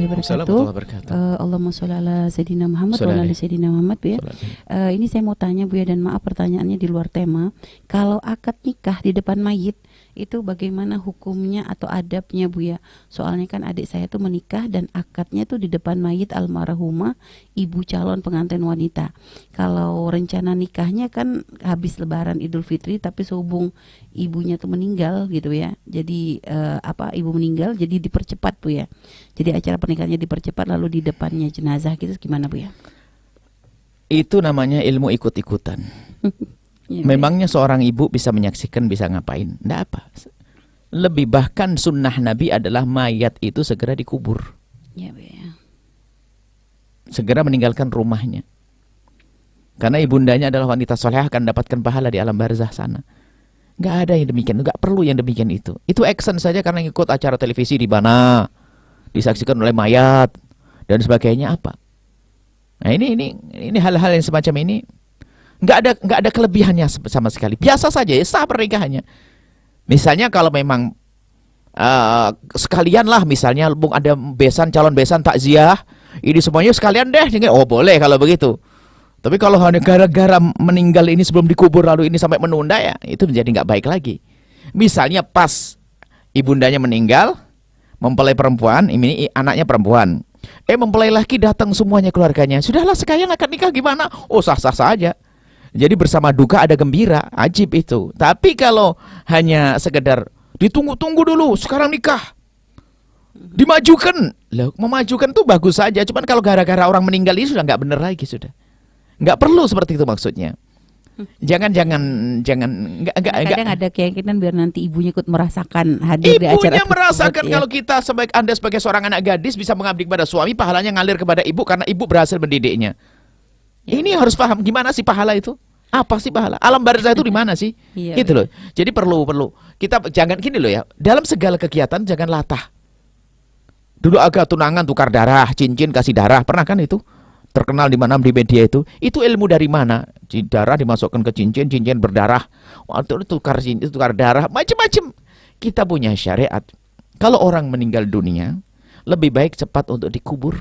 wabarakatuh. Allahumma sholli ala Sayyidina Muhammad wa ala Sayyidina Muhammad, Bu ya. Ini saya mau tanya, Bu ya, dan maaf pertanyaannya di luar tema. Kalau akad nikah di depan mayit itu bagaimana hukumnya atau adabnya, Bu ya? Soalnya kan adik saya tuh menikah dan akadnya tuh di depan mayit almarhumah ibu calon pengantin wanita. Kalau rencana nikahnya kan habis Lebaran Idul Fitri, tapi sehubung ibunya tuh meninggal gitu ya. Jadi ibu meninggal jadi dipercepat, Bu ya. Jadi acara pernikahannya dipercepat lalu di depannya jenazah gitu, gimana, Bu ya? Itu namanya ilmu ikut-ikutan. Ya, memangnya seorang ibu bisa menyaksikan, bisa ngapain? Nggak apa. Lebih bahkan sunnah Nabi adalah mayat itu segera dikubur. Ya, ya. Segera meninggalkan rumahnya. Karena ibundanya adalah wanita solehah, akan dapatkan pahala di alam barzah sana. Nggak ada yang demikian, nggak perlu yang demikian itu. Itu action saja karena ikut acara televisi di mana disaksikan oleh mayat dan sebagainya apa. Nah ini hal-hal yang semacam ini. Nggak ada kelebihannya sama sekali. Biasa saja ya, sah pernikahannya. Misalnya kalau memang sekalian lah, misalnya bung ada besan, calon besan, takziah, ini semuanya sekalian deh. Oh boleh kalau begitu. Tapi kalau hanya gara-gara meninggal ini sebelum dikubur lalu ini sampai menunda, ya itu menjadi nggak baik lagi. Misalnya pas ibundanya meninggal, mempelai perempuan, ini anaknya perempuan. Mempelai laki datang semuanya keluarganya. Sudahlah sekalian akad nikah gimana? Oh sah-sah saja. Jadi bersama duka ada gembira, ajib itu. Tapi kalau hanya sekedar ditunggu-tunggu dulu, sekarang nikah, dimajukan, loh, memajukan tuh bagus saja. Cuman kalau gara-gara orang meninggal ini sudah nggak bener lagi, sudah nggak perlu seperti itu maksudnya. Jangan kadang ada keyakinan biar nanti ibunya ikut merasakan hadir di acara. Ibunya merasakan ya. Kalau kita Anda sebagai seorang anak gadis bisa mengabdi kepada suami, pahalanya ngalir kepada ibu karena ibu berhasil mendidiknya. Ini harus paham gimana sih pahala itu? Apa sih pahala? Alam barzah itu di mana sih? Iya, gitu loh. Jadi perlu kita jangan gini loh ya. Dalam segala kegiatan jangan latah. Dulu agak tunangan tukar darah, cincin kasih darah, pernah kan itu? Terkenal di mana di media itu? Itu ilmu dari mana? Darah dimasukkan ke cincin, cincin berdarah. Waktu itu tukar cincin, tukar darah, macam-macam. Kita punya syariat. Kalau orang meninggal dunia, lebih baik cepat untuk dikubur.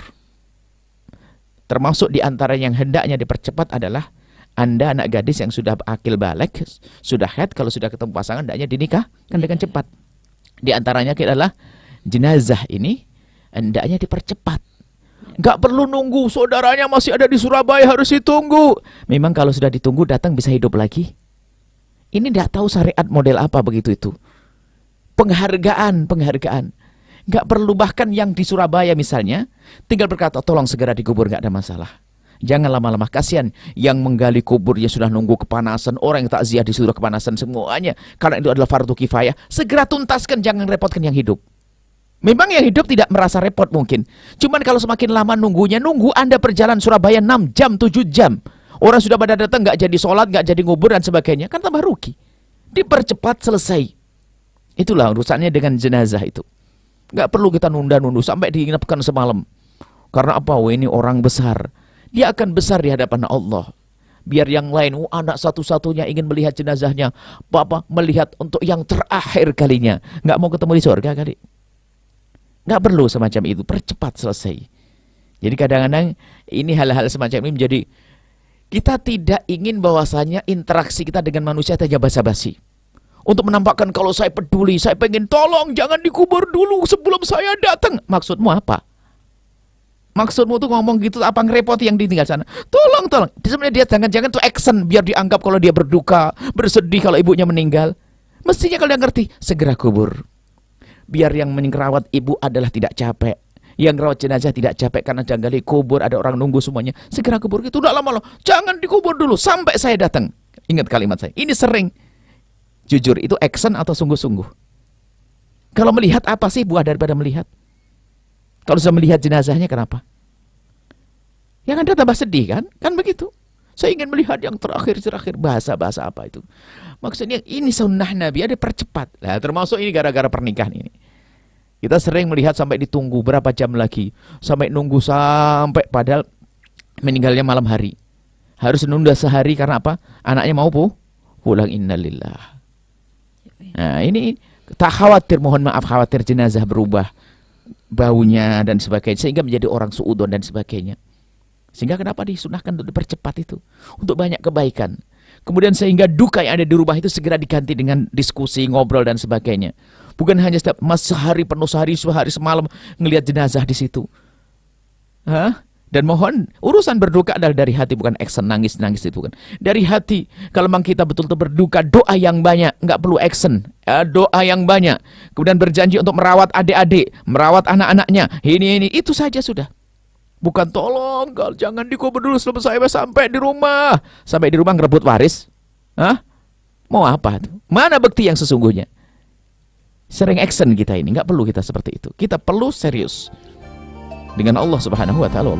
Termasuk di antara yang hendaknya dipercepat adalah Anda anak gadis yang sudah akil balik, sudah haid, kalau sudah ketemu pasangan hendaknya dinikahkan dengan cepat. Di antaranya adalah jenazah ini hendaknya dipercepat. Nggak perlu nunggu, saudaranya masih ada di Surabaya harus ditunggu. Memang kalau sudah ditunggu datang bisa hidup lagi. Ini nggak tahu syariat model apa begitu itu. Penghargaan. Nggak perlu, bahkan yang di Surabaya misalnya, tinggal berkata, tolong segera dikubur, nggak ada masalah. Jangan lama-lama, kasihan yang menggali kubur ya sudah nunggu kepanasan, orang yang takziah disuruh kepanasan semuanya. Karena itu adalah fardu kifayah, segera tuntaskan, jangan repotkan yang hidup. Memang yang hidup tidak merasa repot mungkin. Cuman kalau semakin lama nunggu Anda perjalanan Surabaya 6 jam, 7 jam. Orang sudah pada datang, nggak jadi sholat, nggak jadi ngubur dan sebagainya, kan tambah rugi. Dipercepat, selesai. Itulah urusannya dengan jenazah itu. Nggak perlu kita nunda-nunda sampai diinapkan semalam. Karena apa? Ini orang besar. Dia akan besar di hadapan Allah. Biar yang lain, anak satu-satunya ingin melihat jenazahnya. Papa melihat untuk yang terakhir kalinya. Nggak mau ketemu di surga kali. Nggak perlu semacam itu. Percepat, selesai. Jadi kadang-kadang ini hal-hal semacam ini menjadi, kita tidak ingin bahwasanya interaksi kita dengan manusia saja basa-basi. Untuk menampakkan kalau saya peduli, saya pengen tolong, jangan dikubur dulu sebelum saya datang. Maksudmu apa? Maksudmu tuh ngomong gitu apa ngerepoti yang ditinggal sana? Tolong. Sebenarnya dia jangan-jangan tuh action biar dianggap kalau dia berduka, bersedih kalau ibunya meninggal. Mestinya kalau dia ngerti, segera kubur. Biar yang merawat ibu adalah tidak capek. Yang rawat jenazah tidak capek karena jangan gali kubur, ada orang nunggu semuanya. Segera kubur itu udah lama loh. Jangan dikubur dulu sampai saya datang. Ingat kalimat saya. Ini sering. Jujur, itu action atau sungguh-sungguh? Kalau melihat apa sih buah daripada melihat? Kalau sudah melihat jenazahnya kenapa? Yang Anda tambah sedih kan? Kan begitu. Saya ingin melihat yang terakhir bahasa apa itu. Maksudnya ini sunnah Nabi, ada percepat. Nah, termasuk ini gara-gara pernikahan ini. Kita sering melihat sampai ditunggu berapa jam lagi. Sampai nunggu sampai padahal meninggalnya malam hari. Harus nunda sehari karena apa? Anaknya mau pulang, innalillah. Nah ini tak khawatir, mohon maaf, khawatir jenazah berubah. baunya dan sebagainya, sehingga menjadi orang suudon dan sebagainya. Sehingga kenapa disunahkan untuk dipercepat itu? Untuk banyak kebaikan. Kemudian sehingga duka yang ada di rumah itu segera diganti dengan diskusi, ngobrol dan sebagainya. Bukan hanya setiap sehari penuh, sehari semalam ngelihat jenazah di situ. Dan mohon urusan berduka adalah dari hati, bukan action nangis-nangis itu kan. Dari hati. Kalau memang kita betul-betul berduka, doa yang banyak, nggak perlu action. Doa yang banyak. Kemudian berjanji untuk merawat adik-adik, merawat anak-anaknya. Ini itu saja sudah. Bukan tolong, jangan dikubur dulu sampai di rumah. Sampai di rumah ngerebut waris. Mau apa tuh? Mana bukti yang sesungguhnya? Sering action kita ini, nggak perlu kita seperti itu. Kita perlu serius dengan Allah Subhanahu wa taala.